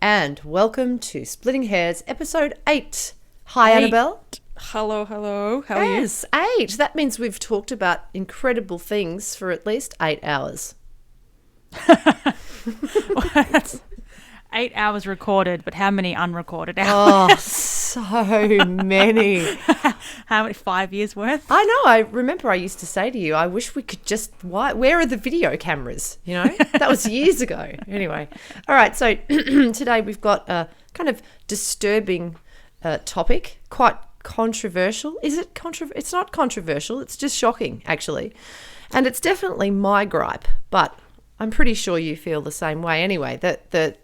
and welcome to Splitting Hairs, episode 8. Hi, Annabelle. Hello. How are you? Yes, 8. That means we've talked about incredible things for at least 8 hours. That's 8 hours recorded, but how many unrecorded hours? Oh, so many. How many? 5 years worth? I know. I remember I used to say to you, I wish we could just, where are the video cameras? You know, that was years ago. Anyway. All right. So today we've got a kind of disturbing topic, quite controversial. Is it controversial? It's not controversial. It's just shocking, actually. And it's definitely my gripe, but I'm pretty sure you feel the same way anyway. The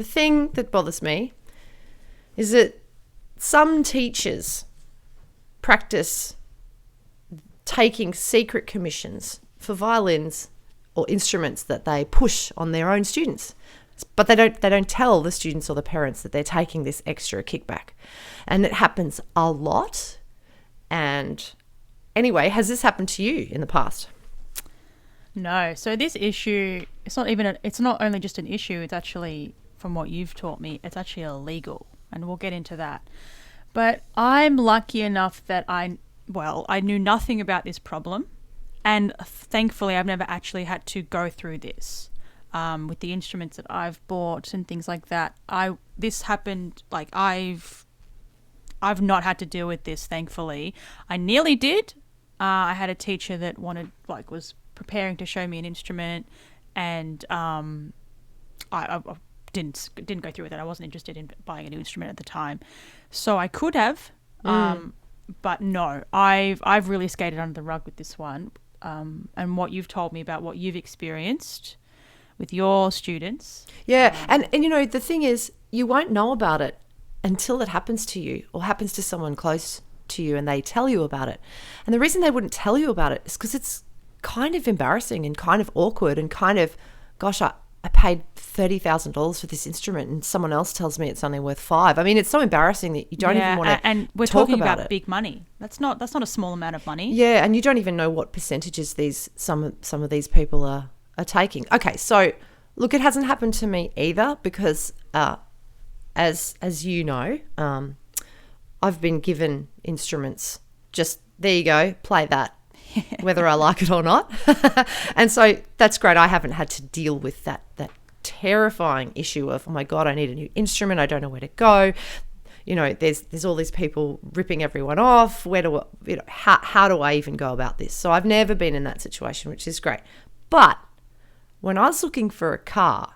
thing that bothers me is that some teachers practice taking secret commissions for violins or instruments that they push on their own students, but they don't tell the students or the parents that they're taking this extra kickback, and it happens a lot. And anyway, has this happened to you in the past? No. So this issue, it's not only just an issue, it's actually, from what you've taught me, it's actually illegal, and we'll get into that. But I'm lucky enough that I knew nothing about this problem, and thankfully I've never actually had to go through this with the instruments that I've bought and things like that. This happened, like I've not had to deal with this, thankfully. I nearly did. I had a teacher that was preparing to show me an instrument, and I didn't go through with it. I wasn't interested in buying a new instrument at the time, so I could have, but no. I've really skated under the rug with this one, and what you've told me about what you've experienced with your students. Yeah, and you know, the thing is, you won't know about it until it happens to you or happens to someone close to you and they tell you about it. And the reason they wouldn't tell you about it is because it's kind of embarrassing and kind of awkward and kind of, gosh, I paid $30,000 for this instrument and someone else tells me it's only worth $5,000. I mean, it's so embarrassing that you don't even want to and we're talk talking about it. Big money. That's not a small amount of money. Yeah, and you don't even know what percentages some of these people are taking. Okay, so look, it hasn't happened to me either because as you know, I've been given instruments. Just there you go, play that, whether I like it or not. And so that's great. I haven't had to deal with that terrifying issue of, oh my God, I need a new instrument. I don't know where to go. You know, there's all these people ripping everyone off. How do I even go about this? So I've never been in that situation, which is great. But when I was looking for a car,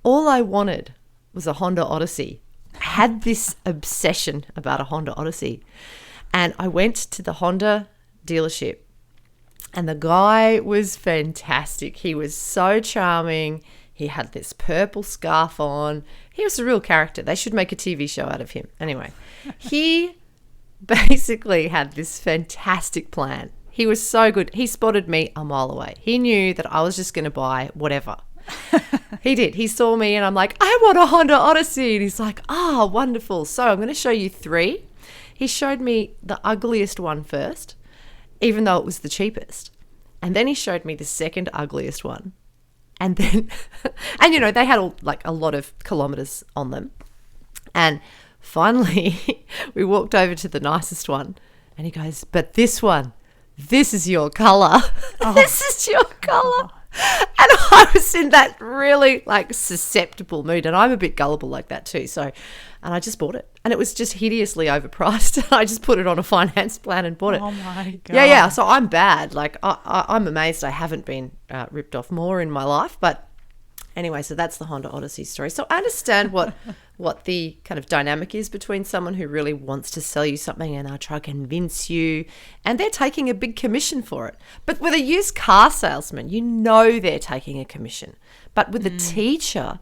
all I wanted was a Honda Odyssey. I had this obsession about a Honda Odyssey. And I went to the Honda dealership, and the guy was fantastic. He was so charming. He had this purple scarf on. He was a real character. They should make a TV show out of him. Anyway, he basically had this fantastic plan. He was so good. He spotted me a mile away. He knew that I was just going to buy whatever. He did. He saw me and I'm like, I want a Honda Odyssey. And he's like, oh, wonderful. So I'm going to show you 3. He showed me the ugliest one first, even though it was the cheapest. And then he showed me the second ugliest one. And then, and you know, they had a lot of kilometers on them. And finally, we walked over to the nicest one and he goes, but this is your color. Oh. This is your color. And I was in that really susceptible mood, and I'm a bit gullible like that too. So, and I just bought it, and it was just hideously overpriced. I just put it on a finance plan and bought it. Oh my God. Yeah. So I'm bad. I'm amazed I haven't been ripped off more in my life. But anyway, so that's the Honda Odyssey story. So I understand what the kind of dynamic is between someone who really wants to sell you something and I try to convince you, and they're taking a big commission for it. But with a used car salesman, you know they're taking a commission. But with a teacher,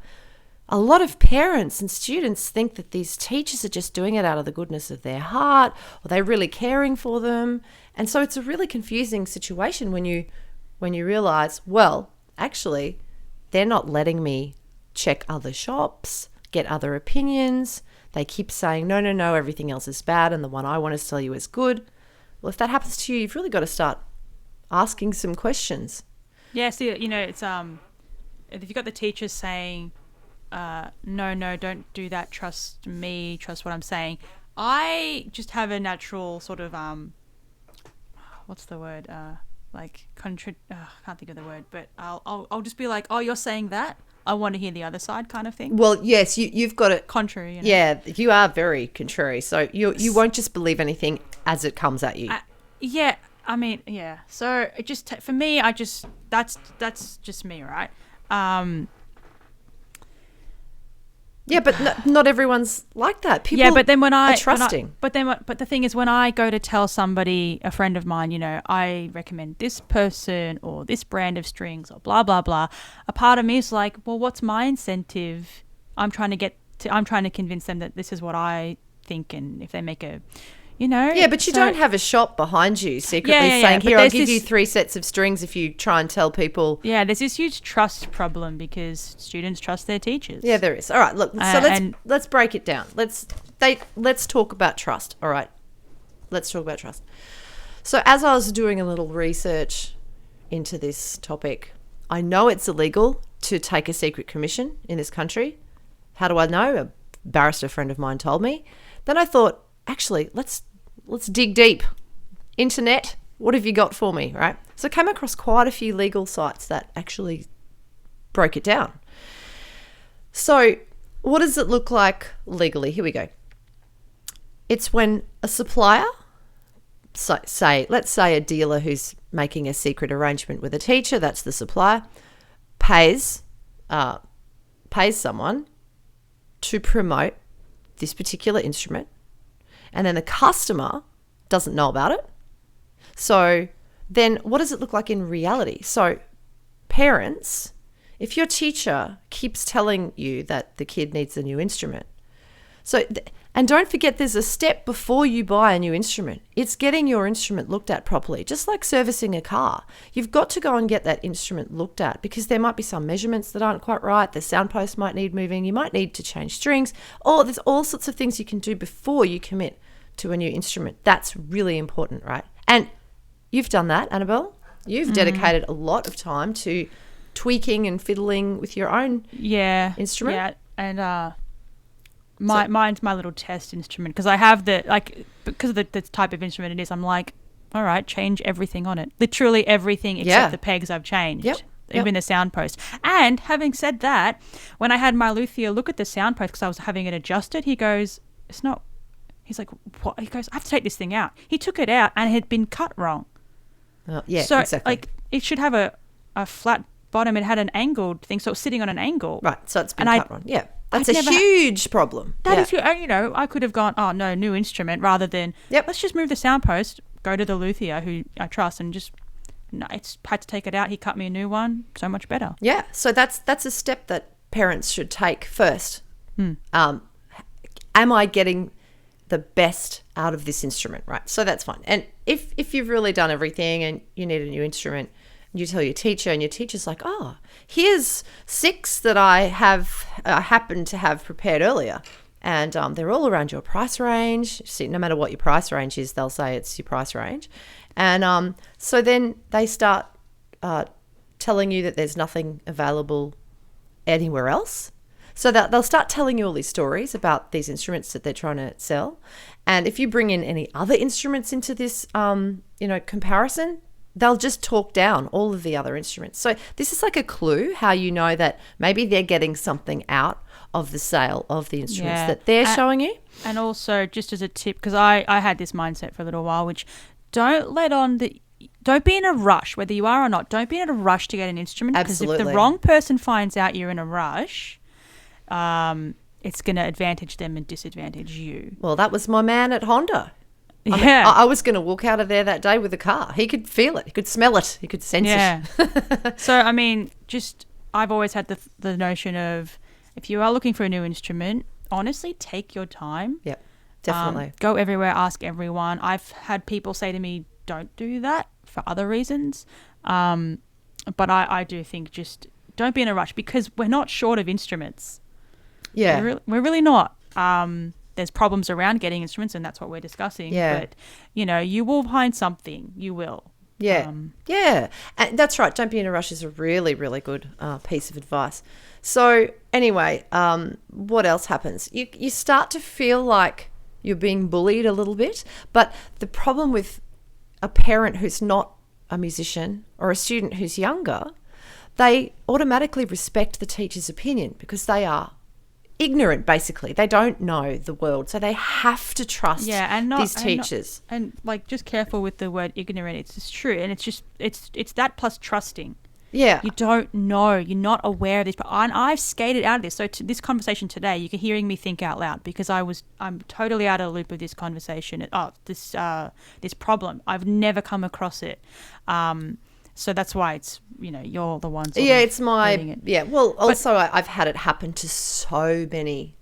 a lot of parents and students think that these teachers are just doing it out of the goodness of their heart, or they're really caring for them. And so it's a really confusing situation when you realize, well, actually, they're not letting me check other shops, get other opinions. They keep saying, no, everything else is bad and the one I want to sell you is good. Well, if that happens to you, you've really got to start asking some questions. Yeah, so, it's if you've got the teachers saying, no, don't do that. Trust me. Trust what I'm saying. I just have a natural sort of what's the word? I can't think of the word, but I'll just be like, oh, you're saying that? I want to hear the other side, kind of thing. Well, yes, you've got it. Contrary, you know? Yeah, you are very contrary. So you won't just believe anything as it comes at you. Yeah, I mean, yeah. So it just for me, that's just me, right? Yeah, but not everyone's like that. People yeah, but then when I are trusting. but the thing is, when I go to tell somebody, a friend of mine, you know, I recommend this person or this brand of strings or blah blah blah. A part of me is like, well, what's my incentive? I'm trying to convince them that this is what I think, and if they make a, you know. Yeah, but you don't have a shop behind you secretly saying, here, I'll give you 3 sets of strings if you try and tell people. Yeah, there's this huge trust problem because students trust their teachers. Yeah, there is. All right, look, so let's break it down. Let's talk about trust. All right, let's talk about trust. So as I was doing a little research into this topic, I know it's illegal to take a secret commission in this country. How do I know? A barrister friend of mine told me. Then I thought, actually, let's dig deep. Internet, what have you got for me, right? So I came across quite a few legal sites that actually broke it down. So what does it look like legally? Here we go. It's when a supplier, let's say a dealer who's making a secret arrangement with a teacher, that's the supplier, pays someone to promote this particular instrument, and then the customer doesn't know about it. So then what does it look like in reality? So parents, if your teacher keeps telling you that the kid needs a new instrument, and don't forget there's a step before you buy a new instrument. It's getting your instrument looked at properly, just like servicing a car. You've got to go and get that instrument looked at because there might be some measurements that aren't quite right. The sound post might need moving. You might need to change strings. There's all sorts of things you can do before you commit to a new instrument. That's really important, right? And you've done that, Annabel. You've dedicated a lot of time to tweaking and fiddling with your own instrument. Yeah, and mine's my little test instrument because I have because of the type of instrument it is, I'm like, all right, change everything on it. Literally everything except the pegs I've changed. Yep. Even the sound post. And having said that, when I had my luthier look at the sound post because I was having it adjusted, he goes, it's not. He's like, what? He goes, I have to take this thing out. He took it out and it had been cut wrong. So, exactly. It should have a flat bottom. It had an angled thing, so it was sitting on an angle. Right, so it's been cut wrong. Yeah, that's a huge problem. That is, I could have gone, oh, no, new instrument, rather than, let's just move the sound post, go to the luthier who I trust and just, no, it's had to take it out. He cut me a new one. So much better. Yeah, so that's a step that parents should take first. Am I getting the best out of this instrument, right? So that's fine. And if you've really done everything and you need a new instrument, you tell your teacher and your teacher's like, oh, here's 6 that I have happened to have prepared earlier. And they're all around your price range. See, no matter what your price range is, they'll say it's your price range. And so then they start telling you that there's nothing available anywhere else. So that they'll start telling you all these stories about these instruments that they're trying to sell. And if you bring in any other instruments into this, comparison, they'll just talk down all of the other instruments. So this is like a clue how you know that maybe they're getting something out of the sale of the instruments that they're showing you. And also, just as a tip, because I had this mindset for a little while, which don't be in a rush, whether you are or not. Don't be in a rush to get an instrument. Absolutely. Because if the wrong person finds out you're in a rush, it's going to advantage them and disadvantage you. Well, that was my man at Honda. I was going to walk out of there that day with a car. He could feel it. He could smell it. He could sense it. So, I mean, I've always had the notion of if you are looking for a new instrument, honestly, take your time. Yep, definitely. Go everywhere, ask everyone. I've had people say to me, don't do that for other reasons. But I do think just don't be in a rush because we're not short of instruments. Yeah. We're really not. There's problems around getting instruments and that's what we're discussing. Yeah. But, you will find something. You will. Yeah. Yeah. And that's right. Don't be in a rush is a really, really good piece of advice. So anyway, what else happens? You start to feel like you're being bullied a little bit. But the problem with a parent who's not a musician or a student who's younger, they automatically respect the teacher's opinion because they are ignorant, basically. They don't know the world, so they have to trust these teachers. And like, just careful with the word ignorant. It's just true, and it's that plus trusting. Yeah, you don't know. You're not aware of this. But I've skated out of this. So this conversation today, you're hearing me think out loud because I'm totally out of the loop of this conversation. This problem. I've never come across it. So that's why it's, you're the one. It's my, Well, also I've had it happen to so many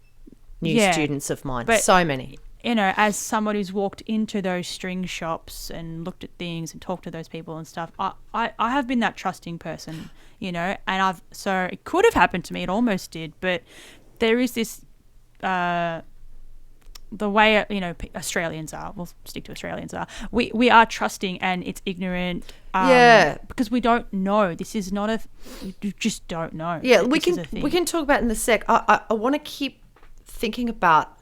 new students of mine, so many. As someone who's walked into those string shops and looked at things and talked to those people and stuff, I have been that trusting person, and so it could have happened to me. It almost did, but there is this, the way Australians are. We'll stick to Australians are. We are trusting, and it's ignorant. Because we don't know. This is not you just don't know. Yeah, we can talk about it in a sec. I want to keep thinking about.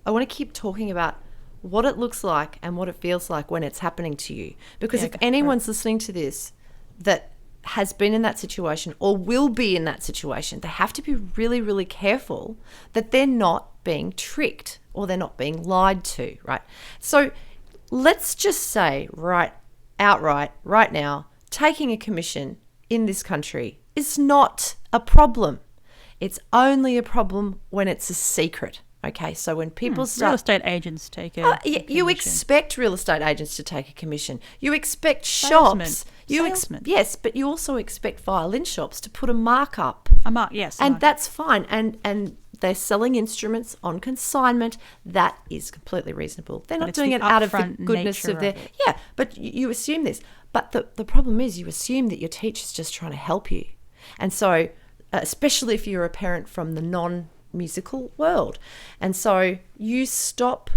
I want to keep talking about what it looks like and what it feels like when it's happening to you. Because if anyone's listening to this that has been in that situation or will be in that situation, they have to be really, really careful that they're not being tricked or they're not being lied to, right? So let's just say outright, right now, taking a commission in this country is not a problem. It's only a problem when it's a secret. Okay, so when people start... Real estate agents take a commission. You expect real estate agents to take a commission. You expect shops... Salesmen. Yes, but you also expect violin shops to put a markup. Yes. And that's fine. And they're selling instruments on consignment. That is completely reasonable. They're not doing it out of the goodness of their... Yeah, but you assume this. But the problem is you assume that your teacher's just trying to help you. And so, especially if you're a parent from the non-musical world. And so you stop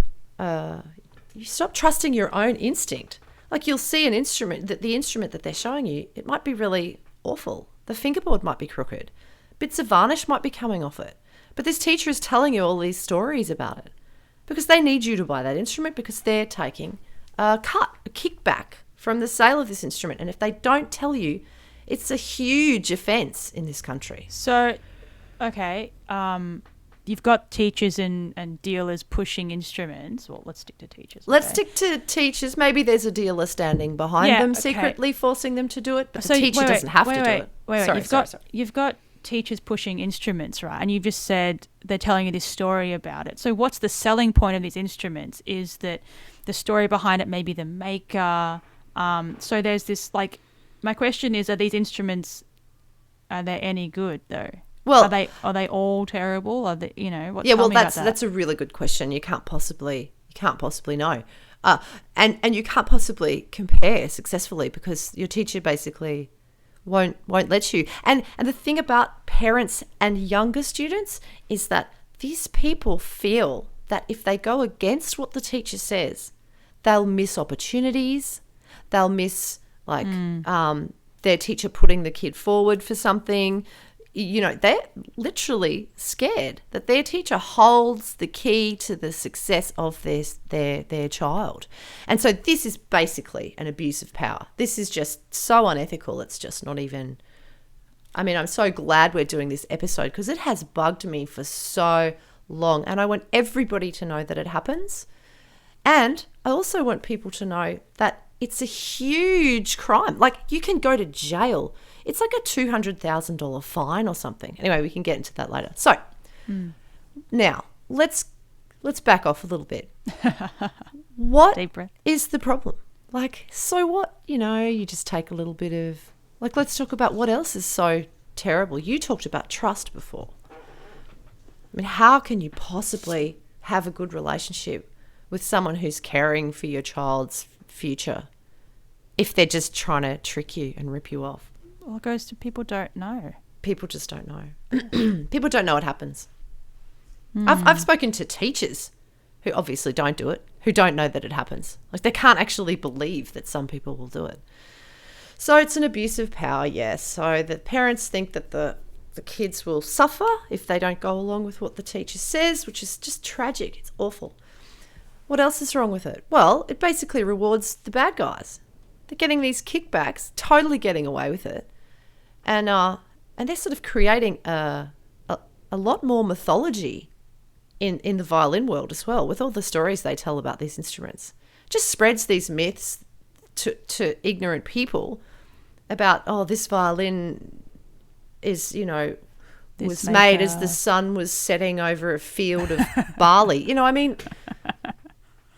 trusting your own instinct. Like, you'll see an instrument, the instrument that they're showing you, it might be really awful. The fingerboard might be crooked. Bits of varnish might be coming off it. But this teacher is telling you all these stories about it because they need you to buy that instrument because they're taking a kickback from the sale of this instrument. And if they don't tell you, it's a huge offence in this country. So, okay, you've got teachers and dealers pushing instruments. Well, let's stick to teachers. Let's stick to teachers. Maybe there's a dealer standing behind them, secretly forcing them to do it, but the teacher doesn't have to do it. Wait. You've got teachers pushing instruments, right? And you've just said they're telling you this story about it. So what's the selling point of these instruments is that the story behind it may be the maker. So there's this, like, my question is, are these instruments, are they any good though? Well, are they all terrible? Are they, that's a really good question. You can't possibly know. And you can't possibly compare successfully because your teacher basically won't let you. And the thing about parents and younger students is that these people feel that if they go against what the teacher says, they'll miss opportunities. They'll miss their teacher putting the kid forward for something. They're literally scared that their teacher holds the key to the success of their child. And so this is basically an abuse of power. This is just so unethical. It's just not even... I mean, I'm so glad we're doing this episode because it has bugged me for so long. And I want everybody to know that it happens. And I also want people to know that it's a huge crime. Like, you can go to jail. It's like a $200,000 fine or something. Anyway, we can get into that later. So now let's back off a little bit. What is the problem? Like, so what? You just take a little bit of, like, let's talk about what else is so terrible. You talked about trust before. I mean, how can you possibly have a good relationship with someone who's caring for your child's future if they're just trying to trick you and rip you off? Well, it goes to people don't know. People just don't know. People don't know what happens. I've spoken to teachers who obviously don't do it, who don't know that it happens. Like, they can't actually believe that some people will do it. So it's an abuse of power, yes. So the parents think that the kids will suffer if they don't go along with what the teacher says, which is just tragic. It's awful. What else is wrong with it? Well, it basically rewards the bad guys. They're getting these kickbacks, totally getting away with it. And they're sort of creating a lot more mythology in the violin world as well, with all the stories they tell about these instruments. Just spreads these myths to ignorant people about, this violin is, was made as the sun was setting over a field of barley.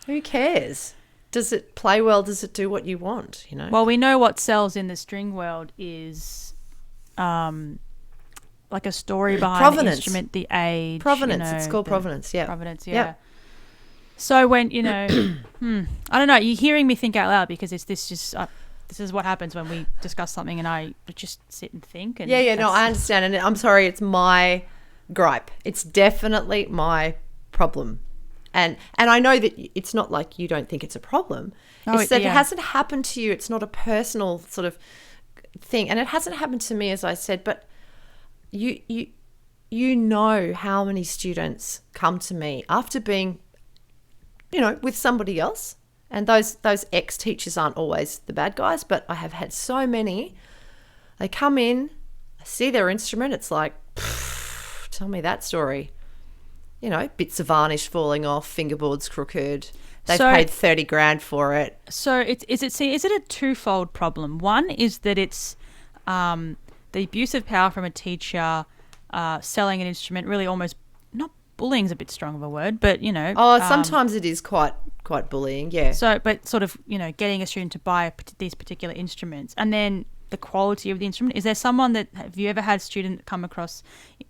Who cares? Does it play well? Does it do what you want? Well, we know what sells in the string world is like a story behind provenance. The instrument, the age. Provenance. It's called provenance, yeah. Provenance, yeah. Yep. So when, I don't know, you're hearing me think out loud because this is what happens when we discuss something and I just sit and think. And no, I understand. And I'm sorry, it's my gripe. It's definitely my problem. And I know that it's not like you don't think it's a problem. It's that it hasn't happened to you. It's not a personal sort of thing. And it hasn't happened to me, as I said, but you know how many students come to me after being, with somebody else. And those ex-teachers aren't always the bad guys, but I have had so many. They come in, I see their instrument, it's like, tell me that story. Bits of varnish falling off, fingerboards crooked. They've paid $30,000 for it. So is it a twofold problem? One is that it's the abuse of power from a teacher selling an instrument, really almost, not bullying's a bit strong of a word, but sometimes it is quite bullying, yeah. So, but sort of, getting a student to buy these particular instruments, and then the quality of the instrument. Is there someone have you ever had a student come across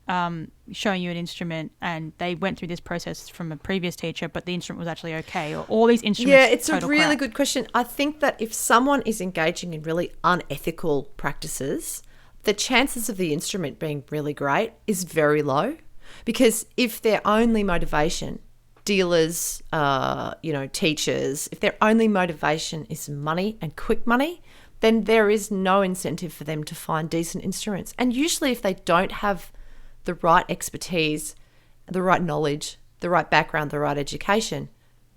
showing you an instrument and they went through this process from a previous teacher, but the instrument was actually okay, or all these instruments? Yeah, it's a really good question. I think that if someone is engaging in really unethical practices, the chances of the instrument being really great is very low, because if their only motivation, dealers, teachers, if their only motivation is money and quick money, then there is no incentive for them to find decent instruments. And usually if they don't have the right expertise, the right knowledge, the right background, the right education,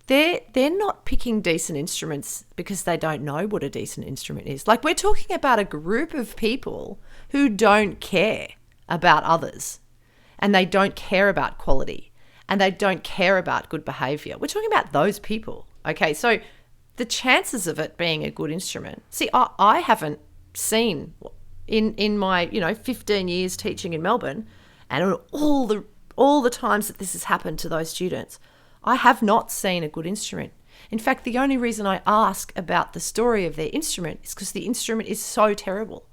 they're not picking decent instruments because they don't know what a decent instrument is. Like, we're talking about a group of people who don't care about others, and they don't care about quality, and they don't care about good behaviour. We're talking about those people, okay? So the chances of it being a good instrument, see, I haven't seen in my 15 years teaching in Melbourne, and all the times that this has happened to those students, I have not seen a good instrument. In fact, the only reason I ask about the story of their instrument is because the instrument is so terrible,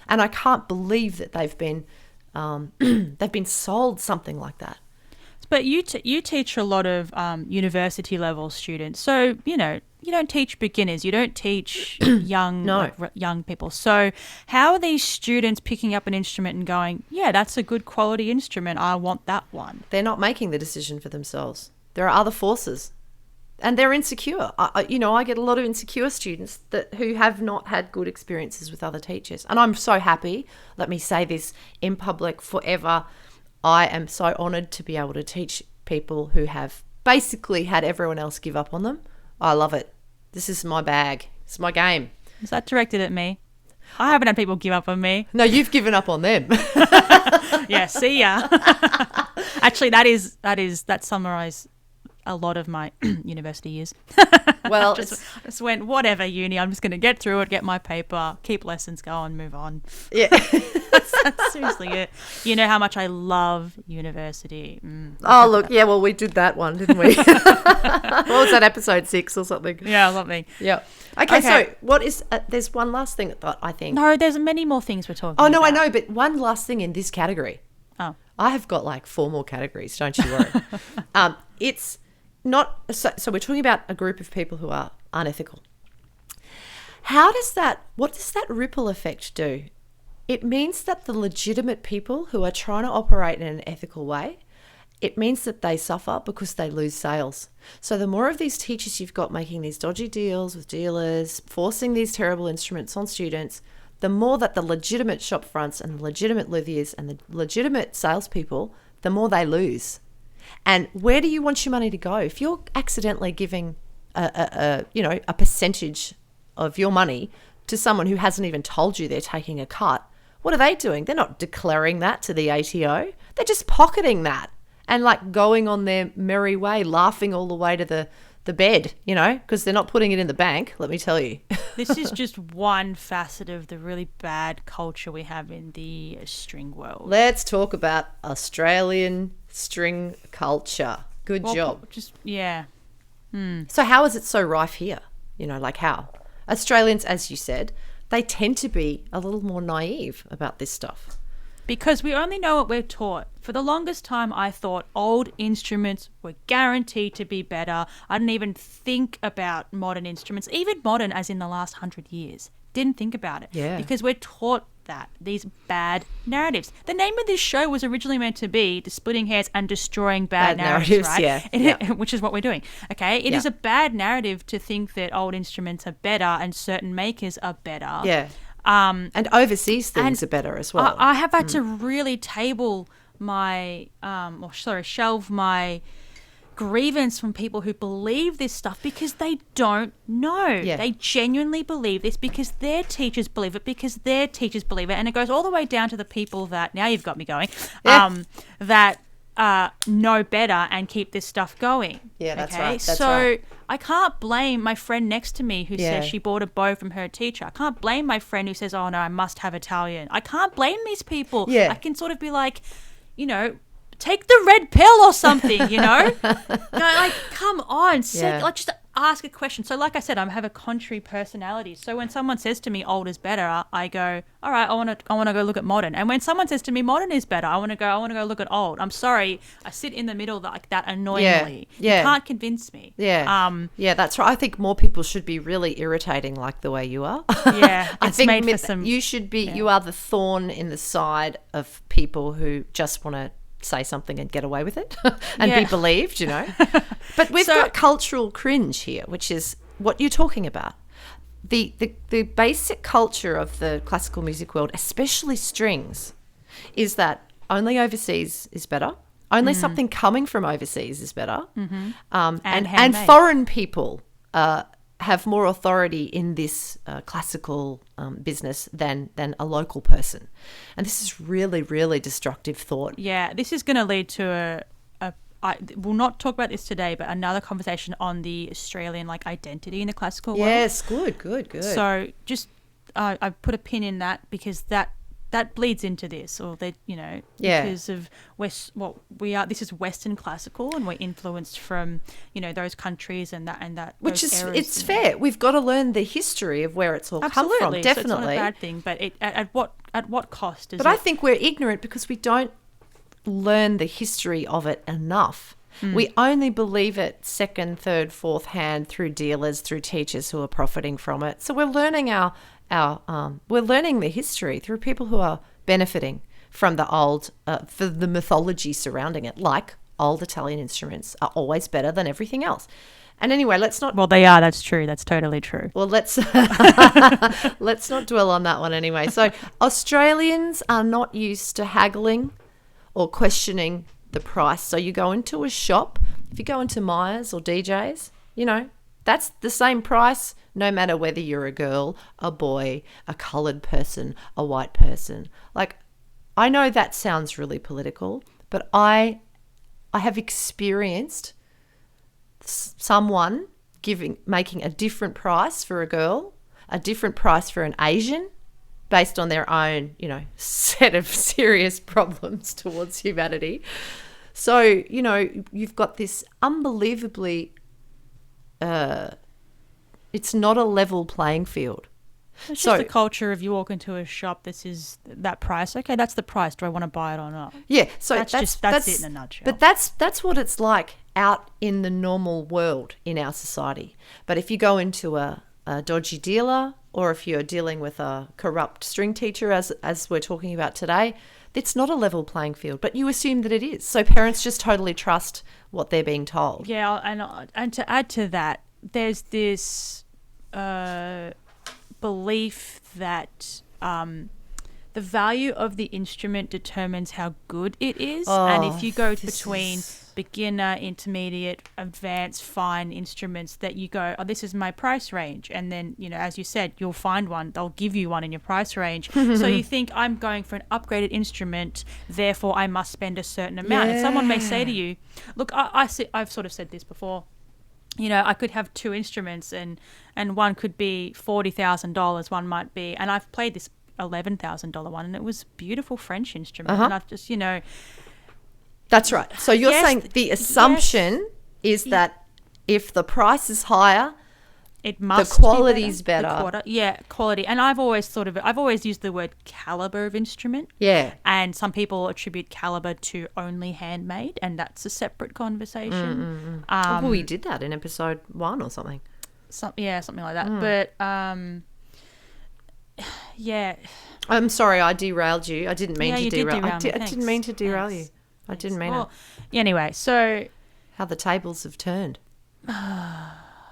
and I can't believe that they've been sold something like that. But you teach a lot of university level students, so you don't teach beginners, you don't teach young people. So how are these students picking up an instrument and going, yeah, that's a good quality instrument, I want that one? They're not making the decision for themselves. There are other forces, and they're insecure. I get a lot of insecure students who have not had good experiences with other teachers, and I'm so happy. Let me say this in public forever. I am so honoured to be able to teach people who have basically had everyone else give up on them. I love it. This is my bag. It's my game. Is that directed at me? I haven't had people give up on me. No, you've given up on them. Yeah, see ya. Actually, that summarised a lot of my university years. Well, just went, whatever, uni, I'm just going to get through it, get my paper, keep lessons going, move on. Yeah. That's seriously it. You know how much I love university. Oh, look, yeah, well, we did that one, didn't we? What was that, episode 6 or something? Yeah, something. Yeah. Okay, so what is, there's one last thing that I think. No, there's many more things we're talking about. Oh, no, I know, but one last thing in this category. Oh. I have got like 4 more categories, don't you worry. It's not, so we're talking about a group of people who are unethical. What does that ripple effect do? It means that the legitimate people who are trying to operate in an ethical way it means that they suffer because they lose sales. So the more of these teachers you've got making these dodgy deals with dealers, forcing these terrible instruments on students, the more that the legitimate shop fronts and the legitimate luthiers and the legitimate salespeople, the more they lose. And where do you want your money to go? If you're accidentally giving a percentage of your money to someone who hasn't even told you they're taking a cut, what are they doing? They're not declaring that to the ATO. They're just pocketing that and like going on their merry way, laughing all the way to the bed, because they're not putting it in the bank, let me tell you. This is just one facet of the really bad culture we have in the string world. Let's talk about Australian string culture. Good job. So how is it so rife here? Like how? Australians, as you said, they tend to be a little more naive about this stuff. Because we only know what we're taught. For the longest time, I thought old instruments were guaranteed to be better. I didn't even think about modern instruments, even modern as in the last 100 years. Didn't think about it. Yeah. Because we're taught that, these bad narratives. The name of this show was originally meant to be the Splitting Hairs and Destroying Bad Narratives, right? Yeah. Which is what we're doing. Okay? It is a bad narrative to think that old instruments are better and certain makers are better. Yeah. And overseas things are better as well. I have had to really shelve my grievance from people who believe this stuff because they don't know. Yeah. They genuinely believe this because their teachers believe it, because their teachers believe it. And it goes all the way down to the people that, now you've got me going, that know better and keep this stuff going. Yeah, that's okay? right. That's so right. I can't blame my friend next to me who says she bought a bow from her teacher. I can't blame my friend who says, oh no, I must have Italian. I can't blame these people. Yeah. I can sort of be like, take the red pill or something, like, come on, just ask a question. So like I said, I have a contrary personality. So when someone says to me old is better, I go, all right, I want to go look at modern. And when someone says to me modern is better, I want to go look at old. I'm sorry, I sit in the middle like that annoyingly. Yeah. You can't convince me. Yeah. That's right. I think more people should be really irritating like the way you are. Yeah. I It's think made for some. you should be. You are the thorn in the side of people who just want to say something and get away with it and be believed, But we've got cultural cringe here, which is what you're talking about. The basic culture of the classical music world, especially strings, is that only overseas is better. Only something coming from overseas is better. Mm-hmm. And foreign people have more authority in this classical business than a local person. And this is really, really destructive thought. Yeah, this is going to lead to we'll not talk about this today, but another conversation on the Australian identity in the classical world. Yes, good. So just I put a pin in that because that bleeds into this, or that because of this is Western classical, and we're influenced from those countries and that which is it's fair. We've got to learn the history of where it's all come from. Definitely, so it's not a bad thing, but at what cost is it? But I think we're ignorant because we don't learn the history of it enough. We only believe it second, third, fourth hand through dealers, through teachers who are profiting from it. So we're learning we're learning the history through people who are benefiting from the old, for the mythology surrounding it, like old Italian instruments are always better than everything else. And anyway, let's not... Well, they are. That's true. That's totally true. Well, let's not dwell on that one anyway. So Australians are not used to haggling or questioning the price. So you go into a shop, if you go into Myers or DJ's, that's the same price no matter whether you're a girl, a boy, a coloured person, a white person. I know that sounds really political, but I have experienced someone making a different price for a girl, a different price for an Asian, based on their own, set of serious problems towards humanity. So, you've got this unbelievably, it's not a level playing field. It's just the culture of you walk into a shop, this is that price. Okay, that's the price. Do I want to buy it or not? Yeah, so that's it in a nutshell. But that's what it's like out in the normal world in our society. But if you go into a dodgy dealer, or if you're dealing with a corrupt string teacher, as we're talking about today, it's not a level playing field, but you assume that it is. So parents just totally trust what they're being told. Yeah, and to add to that, there's this belief that the value of the instrument determines how good it is. And if you go between beginner, intermediate, advanced, fine instruments, that you go, oh, this is my price range. And then, you know, as you said, you'll find one. They'll give you one in your price range. So you think, I'm going for an upgraded instrument, therefore I must spend a certain amount. And someone may say to you, look, I've sort of said this before. You know, I could have two instruments and one could be $40,000, one might be, and I've played this $11,000 one, and it was a beautiful French instrument. And I've just, you know. That's right. So you're saying the assumption is that if the price is higher, it must the quality's be better. Quality. And I've always used the word caliber of instrument. Yeah. And some people attribute caliber to only handmade, and that's a separate conversation. Well, we did that in episode 1 or something. Something like that. But yeah. I'm sorry, I derailed you. I didn't mean to derail. I didn't mean to derail you. I didn't mean it. Anyway, so how the tables have turned.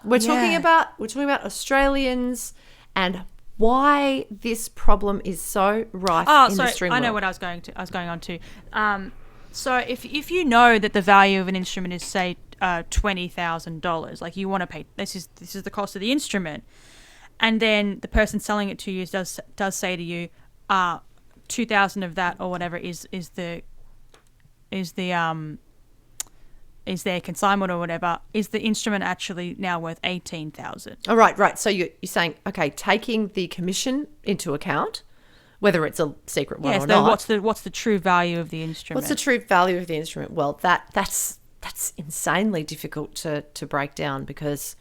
We're talking about Australians and why this problem is so rife in the string world. I know what I was going on to. So if you know that the value of an instrument is, say, $20,000, like you want to pay, this is the cost of the instrument, and then the person selling it to you does say to you, 2,000 of that or whatever is their consignment or whatever, is the instrument actually now worth $18,000? Oh, right. So you're saying, okay, taking the commission into account, whether it's a secret one or not. What's the true value of the instrument? What's the true value of the instrument? Well, that's insanely difficult to break down, because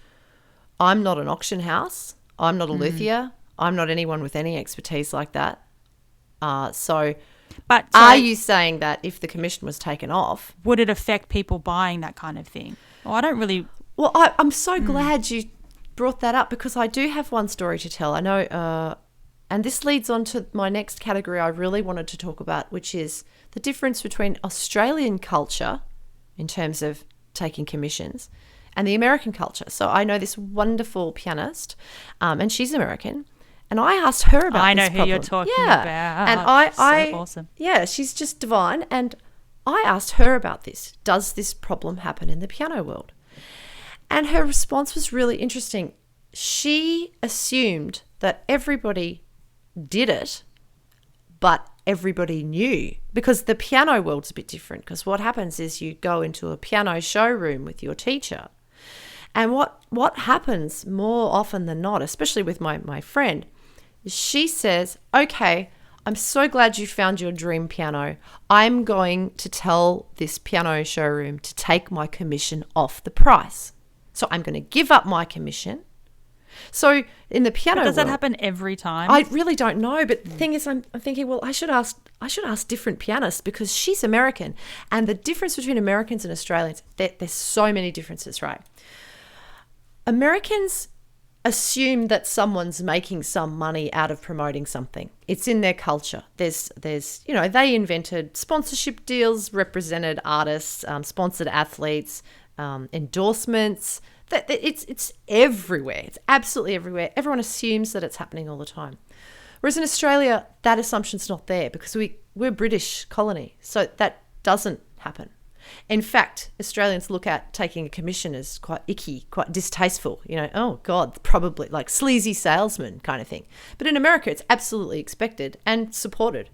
I'm not an auction house. I'm not a luthier. I'm not anyone with any expertise like that. But are you saying that if the commission was taken off, would it affect people buying that kind of thing? Well, I don't really. Well, I'm so glad you brought that up, because I do have one story to tell. I know, and this leads on to my next category I really wanted to talk about, which is the difference between Australian culture in terms of taking commissions and the American culture. So I know this wonderful pianist, and she's American. And I asked her about this I know problem. who you're talking about. And so awesome. Yeah, she's just divine. And I asked her about this. Does this problem happen in the piano world? And her response was really interesting. She assumed that everybody did it, but everybody knew, because the piano world's a bit different. Because what happens is you go into a piano showroom with your teacher. And what happens more often than not, especially with my friend, she says, okay, I'm so glad you found your dream piano. I'm going to tell this piano showroom to take my commission off the price. So I'm going to give up my commission. So in the piano world, does that happen every time? I really don't know. But the thing is, I'm thinking, well, I should ask different pianists, because she's American. And the difference between Americans and Australians, there's so many differences, right? Americans assume that someone's making some money out of promoting something. It's in their culture. There's they invented sponsorship deals, represented artists, sponsored athletes, endorsements. It's everywhere. It's absolutely everywhere. Everyone assumes that it's happening all the time. Whereas in Australia, that assumption's not there, because we're British colony, so that doesn't happen. In fact, Australians look at taking a commission as quite icky, quite distasteful. Oh God, probably like sleazy salesman kind of thing. But in America, it's absolutely expected and supported,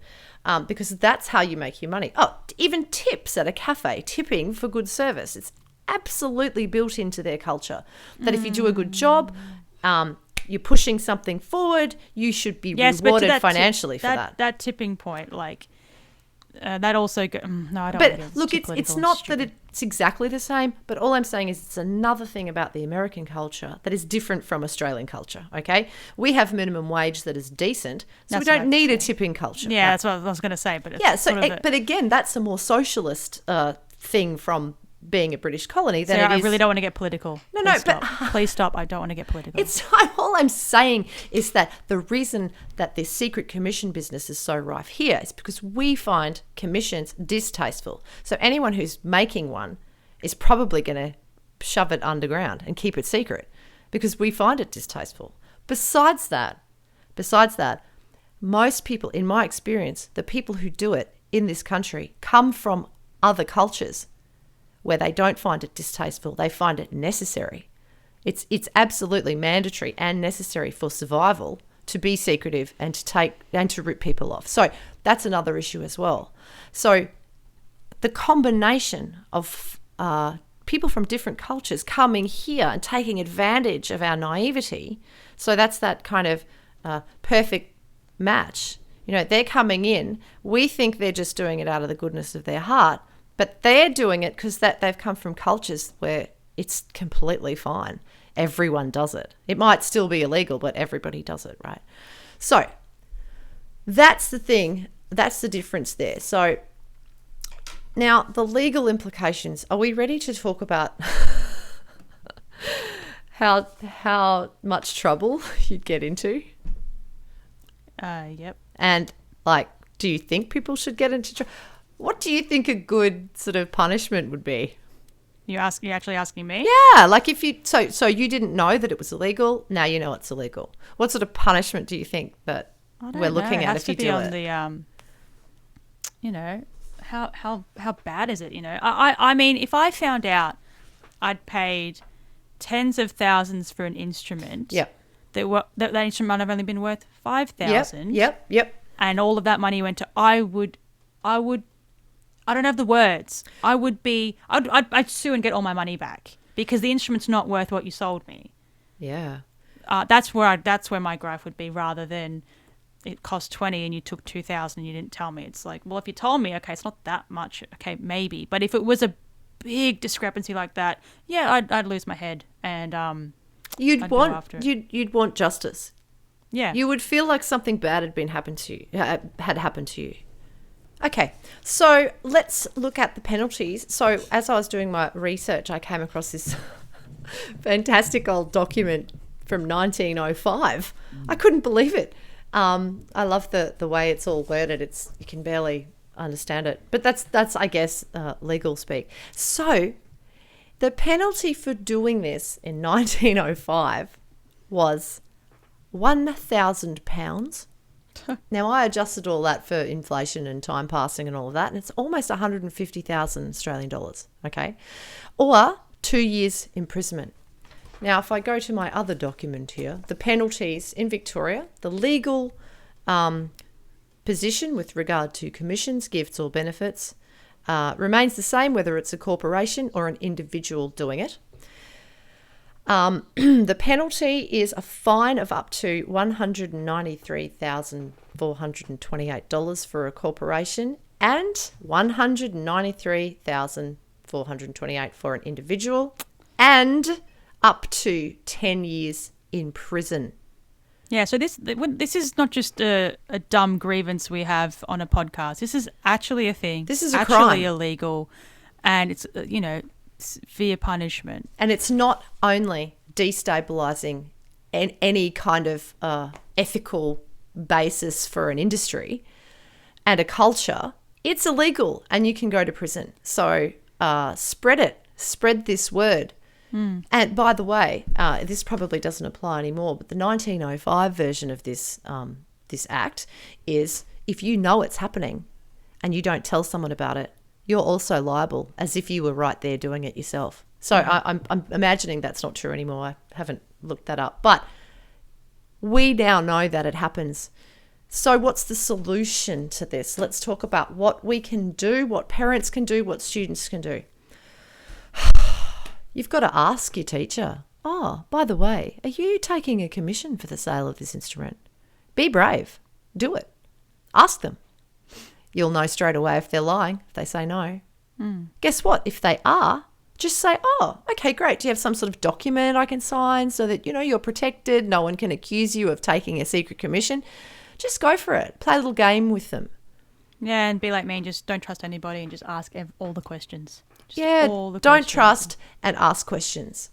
because that's how you make your money. Oh, even tips at a cafe, tipping for good service. It's absolutely built into their culture that if you do a good job, you're pushing something forward, you should be rewarded financially for that. That tipping point, like... that also no, I don't. But look, it's not that it's exactly the same. But all I'm saying is it's another thing about the American culture that is different from Australian culture. Okay, we have minimum wage that is decent, so we don't need a tipping culture. Yeah, that's what I was going to say. But but again, that's a more socialist thing from being a British colony than Sarah, it is. I really don't want to get political. No, Please no, stop. Please stop. I don't want to get political. It's all I'm saying is that the reason that this secret commission business is so rife here is because we find commissions distasteful. So anyone who's making one is probably going to shove it underground and keep it secret because we find it distasteful. Besides that, most people, in my experience, the people who do it in this country come from other cultures where they don't find it distasteful. They find it necessary. It's absolutely mandatory and necessary for survival to be secretive and to rip people off. So that's another issue as well. So the combination of people from different cultures coming here and taking advantage of our naivety, so that's that kind of perfect match. You know, they're coming in. We think they're just doing it out of the goodness of their heart, but they're doing it because they've come from cultures where it's completely fine. Everyone does it. It might still be illegal, but everybody does it, right? So that's the thing. That's the difference there. So now the legal implications. Are we ready to talk about how much trouble you'd get into? Yep. And like, do you think people should get into trouble? What do you think a good sort of punishment would be? You're actually asking me? Yeah, like if you so you didn't know that it was illegal. Now you know it's illegal. What sort of punishment do you think that we're looking at if you do it? The, you know, how bad is it? You know, I mean, if I found out I'd paid tens of thousands for an instrument, Yep. that instrument might have only been worth 5,000. Yep. And all of that money went to, I don't have the words. I'd sue and get all my money back because the instrument's not worth what you sold me. Yeah. That's where my gripe would be, rather than it cost 20 and you took 2,000 and you didn't tell me. It's like, well, if you told me, okay, it's not that much. Okay, maybe. But if it was a big discrepancy like that, yeah, I'd lose my head and You'd want justice. Yeah. You would feel like something bad had happened to you. Okay, so let's look at the penalties. So as I was doing my research, I came across this fantastic old document from 1905. I couldn't believe it. I love the way it's all worded. You can barely understand it, but that's I guess legal speak. So the penalty for doing this in 1905 was £1,000. Now, I adjusted all that for inflation and time passing and all of that, and it's almost 150,000 Australian dollars, okay? Or 2 years imprisonment. Now, if I go to my other document here, the penalties in Victoria, the legal position with regard to commissions, gifts or benefits remains the same whether it's a corporation or an individual doing it. The penalty is a fine of up to $193,428 for a corporation and $193,428 for an individual, and up to 10 years in prison. Yeah, so this is not just a dumb grievance we have on a podcast. This is actually a thing. This is a actually crime. Illegal, and it's severe punishment. And it's not only destabilising any kind of ethical basis for an industry and a culture, it's illegal and you can go to prison. So spread this word. And by the way, this probably doesn't apply anymore, but the 1905 version of this act is if you know it's happening and you don't tell someone about it, you're also liable as if you were right there doing it yourself. So I'm imagining that's not true anymore. I haven't looked that up. But we now know that it happens. So what's the solution to this? Let's talk about what we can do, what parents can do, what students can do. You've got to ask your teacher, oh, by the way, are you taking a commission for the sale of this instrument? Be brave. Do it. Ask them. You'll know straight away if they're lying, if they say no. Guess what? If they are, just say, oh, okay, great. Do you have some sort of document I can sign so that, you're protected? No one can accuse you of taking a secret commission. Just go for it. Play a little game with them. Yeah, and be like me and just don't trust anybody and just ask all the questions. Don't trust and ask questions.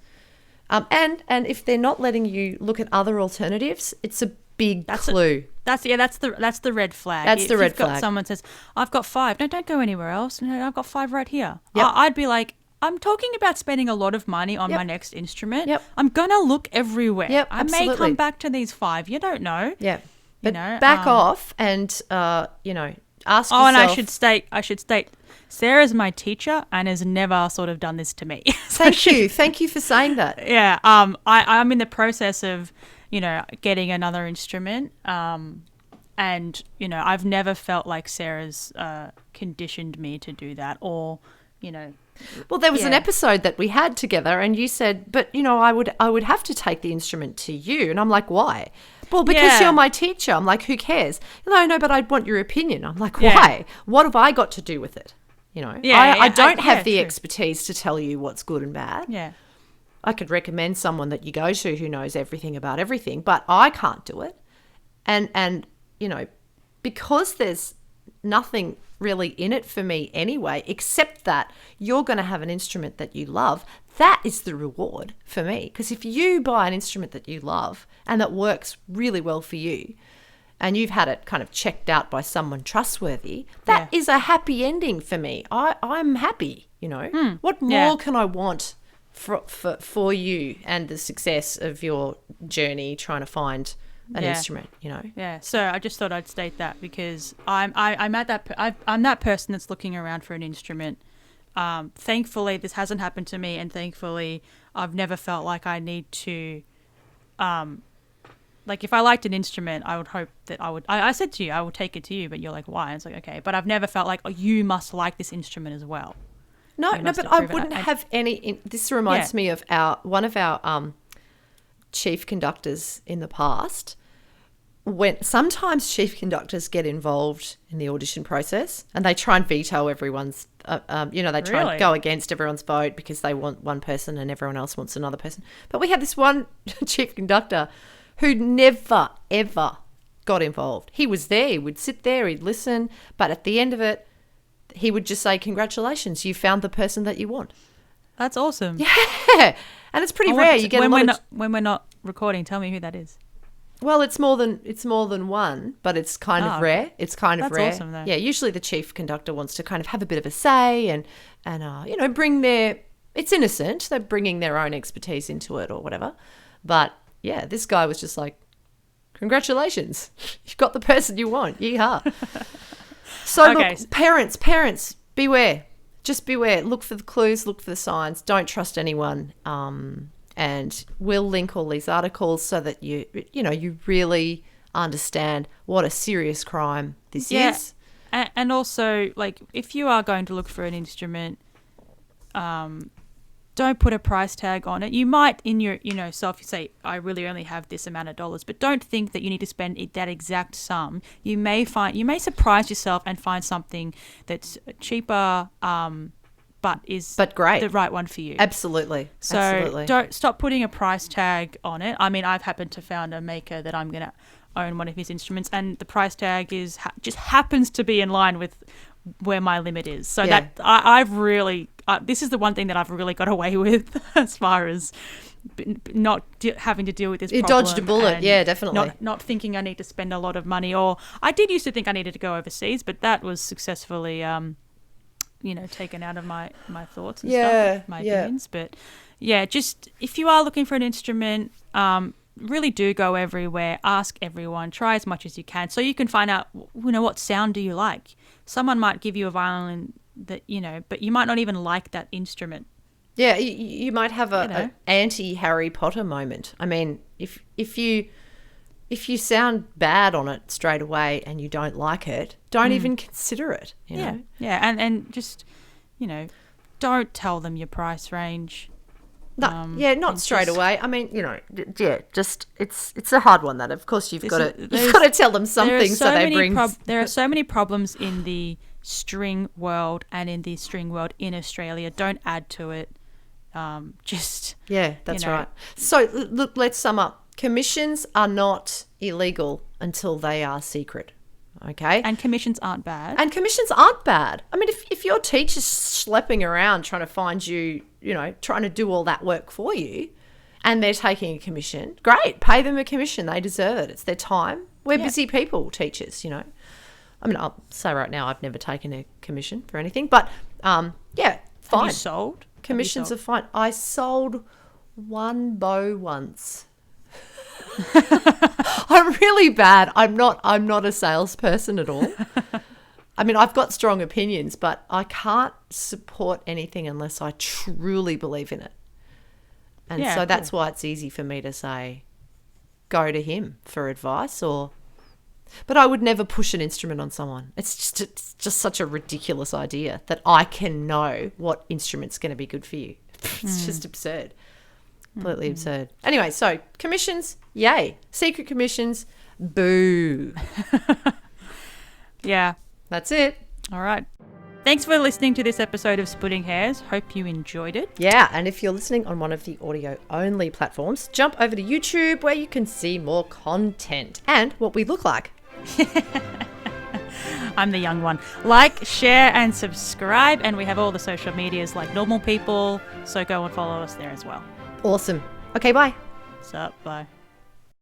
And if they're not letting you look at other alternatives, it's a big clue. That's the red flag. That's the red flag. flag. Someone says, "I've got 5." No, don't go anywhere else. No, I've got 5 right here. Yep. I'd be like, I'm talking about spending a lot of money on my next instrument. Yep. I'm gonna look everywhere. Yep, I absolutely. may come back to these 5. You don't know. Yeah. But back off and ask yourself. Oh, and I should state, Sarah's my teacher and has never sort of done this to me. Thank you for saying that. Yeah. I'm in the process of, getting another instrument. And, I've never felt like Sarah's conditioned me to do that or, Well, there was an episode that we had together and you said, but, I would have to take the instrument to you. And I'm like, why? Well, because you're my teacher. I'm like, who cares? No, but I want your opinion. I'm like, why? What have I got to do with it? I don't have the expertise to tell you what's good and bad. Yeah. I could recommend someone that you go to who knows everything about everything, but I can't do it. And because there's nothing really in it for me anyway, except that you're going to have an instrument that you love. That is the reward for me. Because if you buy an instrument that you love and that works really well for you, and you've had it kind of checked out by someone trustworthy, that is a happy ending for me. I'm happy, What more can I want for you and the success of your journey trying to find an instrument, Yeah. So I just thought I'd state that because I'm that person that's looking around for an instrument. Thankfully, this hasn't happened to me, and thankfully, I've never felt like I need to. Like if I liked an instrument, I would hope that I would. I said to you, I will take it to you, but you're like, why? And it's like, okay, but I've never felt like, oh, you must like this instrument as well. No, but I wouldn't have any. This reminds me of one of our chief conductors in the past. When sometimes chief conductors get involved in the audition process and they try and veto everyone's, they try and go against everyone's vote because they want one person and everyone else wants another person. But we had this one chief conductor who never, ever got involved. He was there, he would sit there, he'd listen, but at the end of it, he would just say, congratulations, you found the person that you want. That's awesome. Yeah. And it's pretty rare. You get when we're not recording, tell me who that is. Well, it's more than one, but it's kind of rare. It's kind of rare. That's awesome, though. Yeah, usually the chief conductor wants to kind of have a bit of a say and bring their. It's innocent. They're bringing their own expertise into it or whatever. But yeah, this guy was just like, congratulations, you've got the person you want. Yeehaw. So look, parents, beware. Just beware. Look for the clues. Look for the signs. Don't trust anyone. And we'll link all these articles so that you really understand what a serious crime this is. And also, like, if you are going to look for an instrument, don't put a price tag on it. You might, in your self, you say, I really only have this amount of dollars, but don't think that you need to spend that exact sum. You may surprise yourself and find something that's cheaper, but great, the right one for you. Absolutely. So Absolutely. Don't stop putting a price tag on it. I mean, I've happened to found a maker that I'm going to own one of his instruments, and the price tag is just happens to be in line with where my limit is. So that I've really this is the one thing that I've really got away with as far as not having to deal with this problem. You dodged a bullet, yeah, definitely. Not thinking I need to spend a lot of money, or I did used to think I needed to go overseas, but that was successfully taken out of my thoughts and stuff, my opinions. But yeah, just if you are looking for an instrument, really do go everywhere, ask everyone, try as much as you can, so you can find out, what sound do you like. Someone might give you a violin that, but you might not even like that instrument. Yeah, you might have a anti-Harry Potter moment. I mean, if you sound bad on it straight away and you don't like it, don't even consider it. You know? Yeah, and just don't tell them your price range. No, not straight away. I mean, just it's a hard one. That of course you've got to tell them something so they bring. There are so many problems in the string world and in the string world in Australia. Don't add to it. That's right. So look, let's sum up. Commissions are not illegal until they are secret. okay? And commissions aren't bad. And commissions aren't bad. I mean, if your teacher's schlepping around trying to find you, trying to do all that work for you, and they're taking a commission, great, pay them a commission. They deserve it. It's their time. We're busy people, teachers, I mean, I'll say right now I've never taken a commission for anything, but fine. Have you sold? Commissions are fine. I sold one bow once. I'm really bad. I'm not a salesperson at all. I mean, I've got strong opinions, but I can't support anything unless I truly believe in it. And so that's why it's easy for me to say, go to him for advice but I would never push an instrument on someone. It's just such a ridiculous idea that I can know what instrument's going to be good for you. It's just absurd. Completely absurd. Anyway, so commissions, yay. Secret commissions, boo. Yeah. That's it. All right. Thanks for listening to this episode of Splitting Hairs. Hope you enjoyed it. Yeah, and if you're listening on one of the audio-only platforms, jump over to YouTube where you can see more content and what we look like. I'm the young one. Like, share, and subscribe. And we have all the social medias like normal people. So go and follow us there as well. Awesome. Okay, bye. Sup, bye.